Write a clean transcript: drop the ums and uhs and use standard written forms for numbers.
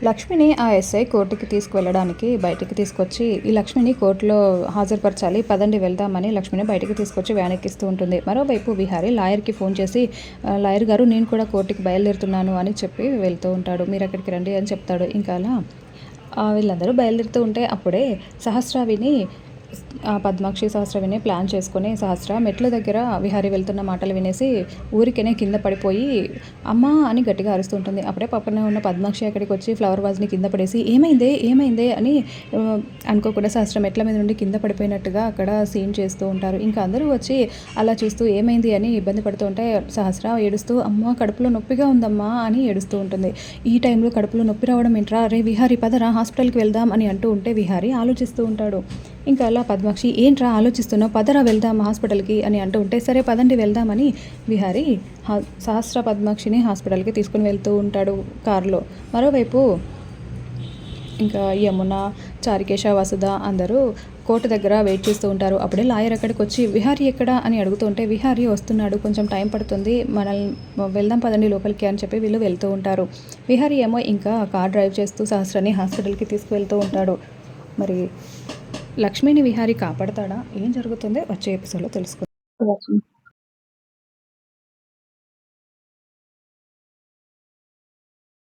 లక్ష్మిని ఆ ఎస్ఐ కోర్టుకి తీసుకువెళ్ళడానికి బయటికి తీసుకొచ్చి ఈ లక్ష్మిని కోర్టులో హాజరుపరచాలి, పదండి వెళ్దామని లక్ష్మిని బయటికి తీసుకొచ్చి వ్యాన్ ఎక్కిస్తూ ఉంటుంది. మరోవైపు విహారీ లాయర్కి ఫోన్ చేసి లాయర్ గారు నేను కూడా కోర్టుకి బయలుదేరుతున్నాను అని చెప్పి వెళ్తూ ఉంటాడు. మీరు అక్కడికి రండి అని చెప్తాడు. ఇంకా అలా వీళ్ళందరూ బయలుదేరుతూ ఉంటే అప్పుడే సహస్ర విని పద్మాక్షి సహస్ర విని ప్లాన్ చేసుకుని సహస్ర మెట్ల దగ్గర విహారీ వెళ్తున్న మాటలు వినేసి ఊరికేనే కింద పడిపోయి అమ్మా అని గట్టిగా అరుస్తూ ఉంటుంది. అప్పుడే పక్కనే ఉన్న పద్మాక్షి అక్కడికి వచ్చి ఫ్లవర్ వాజ్ని కింద పడేసి ఏమైందే ఏమైందే అని అనుకోకుండా సహస్ర మెట్ల మీద నుండి కింద పడిపోయినట్టుగా అక్కడ సీన్ చేస్తూ ఉంటారు. ఇంకా అందరూ వచ్చి అలా చూస్తూ ఏమైంది అని ఇబ్బంది పడుతూ ఉంటే సహస్ర ఏడుస్తూ అమ్మ కడుపులో నొప్పిగా ఉందమ్మా అని ఏడుస్తూ ఉంటుంది. ఈ టైంలో కడుపులో నొప్పి రావడం ఏంట్రా, రే విహారీ పదరా హాస్పిటల్కి వెళ్దాం అని అంటూ ఉంటే విహారీ ఆలోచిస్తూ ఉంటాడు. ఇంకా అలా పద్మాక్షి ఏంట్రా ఆలోచిస్తున్నావు, పదరా వెళ్దాం హాస్పిటల్కి అని అంటూ ఉంటే సరే పదండి వెళ్దామని విహారీ సహస్ర పద్మాక్షిని హాస్పిటల్కి తీసుకుని వెళ్తూ ఉంటాడు కారులో. మరోవైపు ఇంకా యమున, చారుకేశ, వసుధ అందరూ కోర్టు దగ్గర వెయిట్ చేస్తూ ఉంటారు. అప్పుడే లాయర్ అక్కడికి వచ్చి విహారీ ఎక్కడా అని అడుగుతుంటే విహారీ వస్తున్నాడు, కొంచెం టైం పడుతుంది, మనల్ని వెళ్దాం పదండి లోపలికి అని చెప్పి వీళ్ళు వెళ్తూ ఉంటారు. విహారీ ఏమో ఇంకా కార్ డ్రైవ్ చేస్తూ సహస్రని హాస్పిటల్కి తీసుకువెళ్తూ ఉంటాడు. మరి లక్ష్మిని విహారీ కాపాడతాడా, ఏం జరుగుతుందో వచ్చే ఎపిసోడ్లో తెలుసుకుందాం.